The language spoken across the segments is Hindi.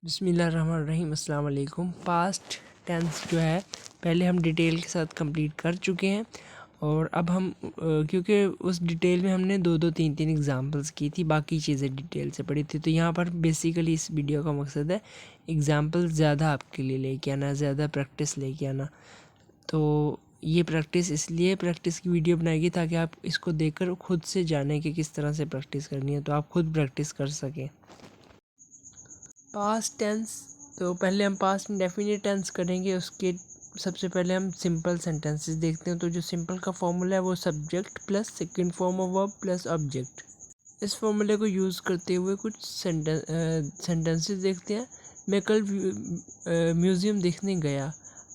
बिस्मिल्लाहिर्रहमानिर्रहीम अस्सलाम वालेकुम। पास्ट टेंस जो है पहले हम डिटेल के साथ कंप्लीट कर चुके हैं और अब हम क्योंकि उस डिटेल में हमने दो दो तीन तीन एग्जांपल्स की थी, बाकी चीज़ें डिटेल से पढ़ी थी, तो यहाँ पर बेसिकली इस वीडियो का मकसद है एग्जांपल ज़्यादा आपके लिए लेके आना, ज़्यादा प्रैक्टिस लेके आना। तो ये प्रैक्टिस की वीडियो बनाएगी ताकि आप इसको देखकर खुद से जानें कि किस तरह से प्रैक्टिस करनी है, तो आप खुद प्रैक्टिस कर सकें। पास्ट टेंस, तो पहले हम पास्ट इंडेफिनिट टेंस करेंगे। उसके सबसे पहले हम सिंपल सेंटेंसेस देखते हैं। तो जो सिंपल का फॉर्मूला है वो subject plus second form of verb plus object. इस फॉर्मूले को यूज़ करते हुए कुछ सेंटेंसेस देखते हैं। मैं कल म्यूज़ियम देखने गया।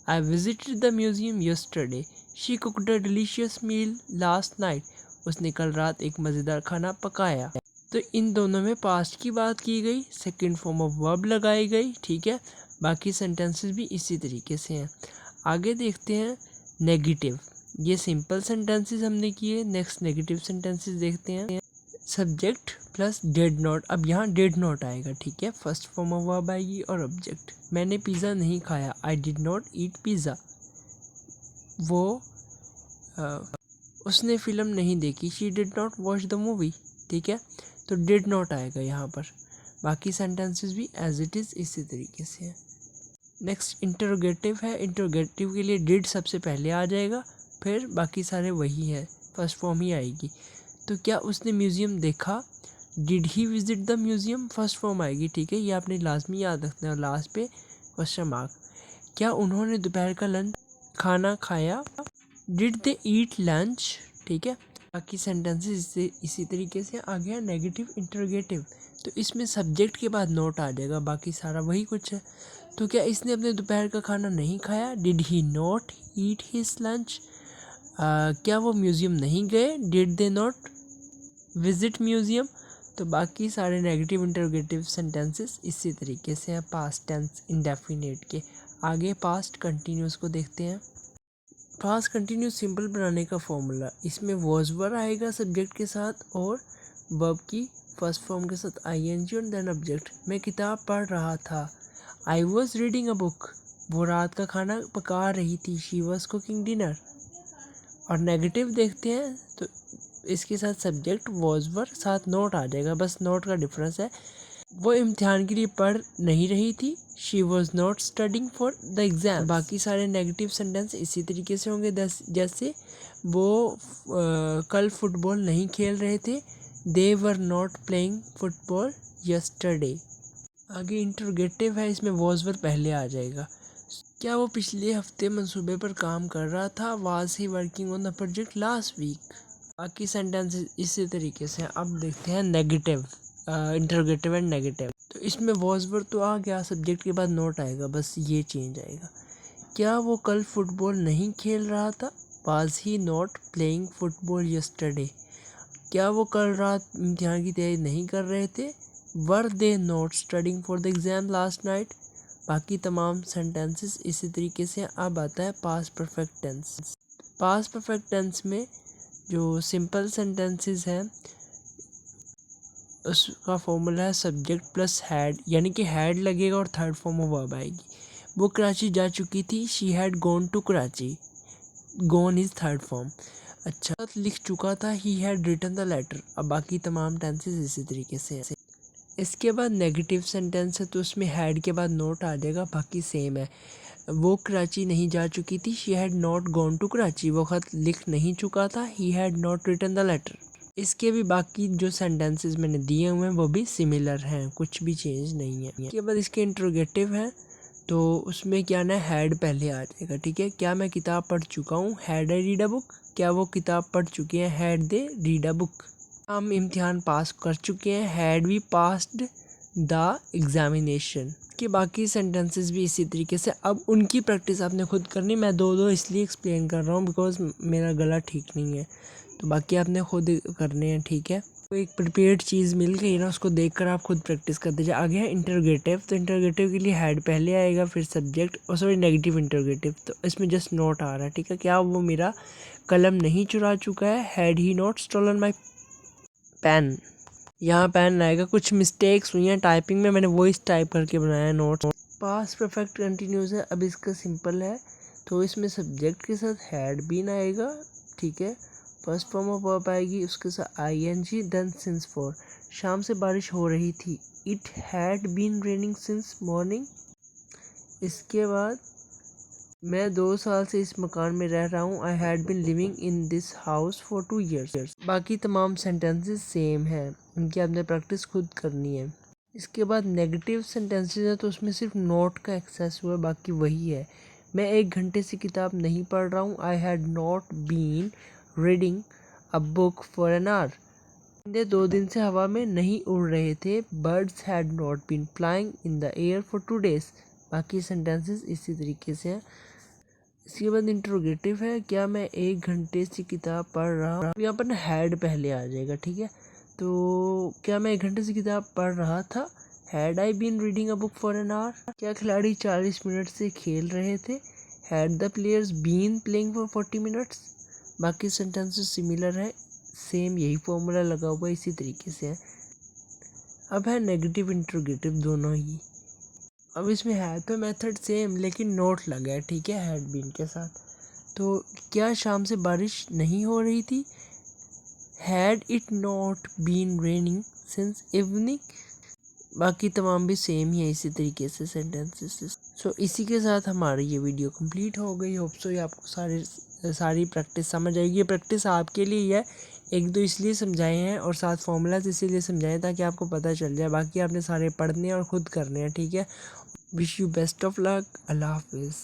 I visited the museum yesterday. She cooked a delicious meal last night. उसने कल रात एक मज़ेदार खाना पकाया। तो इन दोनों में पास्ट की बात की गई, सेकंड फॉर्म ऑफ वर्ब लगाई गई, ठीक है। बाकी सेंटेंसेस भी इसी तरीके से हैं। आगे देखते हैं नेगेटिव। ये सिंपल सेंटेंसेस हमने किए, नेक्स्ट नेगेटिव सेंटेंसेस देखते हैं। Subject plus did not. अब यहाँ डिड नॉट आएगा, ठीक है। फर्स्ट फॉर्म ऑफ वर्ब आएगी और ऑब्जेक्ट। मैंने पिज़्ज़ा नहीं खाया, I did not eat pizza. वो उसने फिल्म नहीं देखी, she did not watch the movie, ठीक है। तो डिड नॉट आएगा यहाँ पर। बाकी सेंटेंसेस भी एज इट इज़ इसी तरीके से है। नेक्स्ट इंटरोगेटिव है। इंटरोगेटिव के लिए डिड सबसे पहले आ जाएगा, फिर बाकी सारे वही है, फर्स्ट फॉर्म ही आएगी। तो क्या उसने म्यूज़ियम देखा, did he visit the museum, first form आएगी, ठीक है। ये आपने लाजमी याद रखना है। लास्ट पे क्वेश्चन मार्क। क्या उन्होंने दोपहर का लंच खाना खाया, डिड दे ईट लंच, ठीक है। बाकी सेंटेंसेस इसी तरीके से आ गया। नेगेटिव इंटरोगेटिव, तो इसमें सब्जेक्ट के बाद नोट आ जाएगा, बाकी सारा वही कुछ है। तो क्या इसने अपने दोपहर का खाना नहीं खाया, did he not eat his lunch. क्या वो म्यूज़ियम नहीं गए, did they not visit museum. तो बाकी सारे नेगेटिव इंटरोगेटिव सेंटेंसेस इसी तरीके से हैं पास्ट टेंस इंडेफिनिट के। आगे पास्ट कंटिन्यूस को देखते हैं। पास्ट कंटिन्यूस सिंपल बनाने का फॉर्मूला, इसमें वॉज वर आएगा सब्जेक्ट के साथ और वर्ब की फर्स्ट फॉर्म के साथ आईएनजी और देन ऑब्जेक्ट। मैं किताब पढ़ रहा था, I was reading a book. वो रात का खाना पका रही थी, शी वॉज कुकिंग डिनर। और नेगेटिव देखते हैं, तो इसके साथ सब्जेक्ट वॉज वर साथ नोट आ जाएगा, बस नोट का डिफरेंस है। वो इम्तिहान के लिए पढ़ नहीं रही थी, she was not studying for the exam. बाकी सारे नेगेटिव सेंटेंस इसी तरीके से होंगे, जैसे वो कल फुटबॉल नहीं खेल रहे थे, they were not playing football yesterday. आगे इंटरोगेटिव है, इसमें वॉज वर पहले आ जाएगा। क्या वो पिछले हफ्ते मंसूबे पर काम कर रहा था, was he working on the project last week. बाकी सेंटेंसेस इसी तरीके से। अब देखते हैं नेगेटिव, इंटरोगेटिव एंड नेगेटिव। तो इसमें वॉज वर तो आ गया, सब्जेक्ट के बाद नोट आएगा, बस ये चेंज आएगा। क्या वो कल फुटबॉल नहीं खेल रहा था, was he not playing football yesterday. क्या वो कल रात इम्तिहान की तैयारी नहीं कर रहे थे, were they not studying for the exam last night. बाकी तमाम सेंटेंसेस इसी तरीके से। अब आता है past perfect tense. Past perfect tense में जो सिंपल सेंटेंसेस हैं उसका फॉर्मूला है सब्जेक्ट प्लस हैड, यानी कि हैड लगेगा और थर्ड फॉर्म ऑफ वर्ब आएगी। वो कराची जा चुकी थी, she had gone to Karachi, gone is third form. अच्छा, लिख चुका था, he had written the letter. अब बाकी तमाम टेंसेस इसी तरीके से हैं। इसके बाद नेगेटिव सेंटेंस है, तो उसमें हैड के बाद नोट आ जाएगा, बाकी सेम है। वो कराची नहीं जा चुकी थी, she had not gone to Karachi. वो ख़त लिख नहीं चुका था, he had not written the letter. इसके भी बाकी जो सेंटेंसेस मैंने दिए हुए हैं वो भी सिमिलर हैं, कुछ भी चेंज नहीं है। इसके बाद इसके इंट्रोगेटिव हैं, तो उसमें क्या ना हैड पहले आ जाएगा, ठीक है। क्या मैं किताब पढ़ चुका हूँ, had I read a book. क्या वो किताब पढ़ चुके हैं, had they read a book. हम इम्तिहान पास कर चुके हैं, had we passed the examination. के बाकी सेंटेंसेस भी इसी तरीके से। अब उनकी प्रैक्टिस आपने खुद करनी। मैं दो इसलिए एक्सप्लेन कर रहा हूँ बिकॉज मेरा गला ठीक नहीं है, तो बाकी आपने खुद करने हैं, ठीक है। तो एक प्रिपेयर्ड चीज़ मिल गई ना, उसको देखकर आप खुद प्रैक्टिस कर दीजिए। आगे है इंटरोगेटिव। तो इंटरोगेटिव के लिए हैड पहले आएगा, फिर सब्जेक्ट और सॉरी नेगेटिव इंटरोगेटिव। तो इसमें जस्ट नोट आ रहा है, ठीक है। क्या वो मेरा कलम नहीं चुरा चुका है, had he not stolen my pen. यहाँ पेन आएगा, कुछ मिस्टेक्स हुई हैं टाइपिंग में, मैंने वॉइस टाइप करके बनाया नोट्स। पास्ट परफेक्ट कंटिन्यूस है। अब इसका सिंपल है, तो इसमें सब्जेक्ट के साथ हैड बीन आएगा, ठीक है। फर्स्ट फॉर्म ऑफ वर्ब आएगी, उसके साथ ING, देन सिंस फॉर। शाम से बारिश हो रही थी, it had been raining since morning. इसके बाद मैं 2 साल से इस मकान में रह रहा हूँ, I had been living in this house for 2 years। बाकी तमाम सेंटेंसेस सेम है, इनकी आपने प्रैक्टिस खुद करनी है। इसके बाद नेगेटिव सेंटेंसेस है, तो उसमें सिर्फ नॉट का एक्सेस हुआ है, बाकी वही है। मैं 1 घंटे से किताब नहीं पढ़ रहा हूँ, I had not been reading a book for an hour. परिंदे 2 दिन से हवा में नहीं उड़ रहे थे, birds had not been flying in the air for 2 days। बाकी सेंटेंसेस इसी तरीके से हैं। इसके बाद इंट्रोगेटिव है, क्या मैं 1 घंटे से किताब पढ़ रहा हूँ। यहाँ पर ना हैड पहले आ जाएगा, ठीक है। तो क्या मैं 1 घंटे से किताब पढ़ रहा था, had I been reading a book for an hour. क्या खिलाड़ी 40 मिनट से खेल रहे थे, had the players been playing for 40 minutes। बाकी सेंटेंसेस सिमिलर है, सेम यही फॉर्मूला लगा हुआ है, इसी तरीके से है। अब है नेगेटिव इंट्रोगेटिव दोनों ही। अब इसमें है तो मेथड सेम, लेकिन नोट लगा है, ठीक है, हैड बीन के साथ। तो क्या शाम से बारिश नहीं हो रही थी, had it not been raining since evening. बाकी तमाम भी सेम ही है, इसी तरीके से सेंटेंसेस। सो इसी के साथ हमारी ये वीडियो कंप्लीट हो गई। होप सो ये आपको सारी प्रैक्टिस समझ आएगी। ये प्रैक्टिस आपके लिए ही है, 1-2 इसलिए समझाए हैं और 7 फॉर्मूलाज इसीलिए समझाए हैं ताकि आपको पता चल जाए। बाकी आपने सारे पढ़ने और ख़ुद करने हैं, ठीक है। Wish you best of luck. अल्लाह हाफिज़।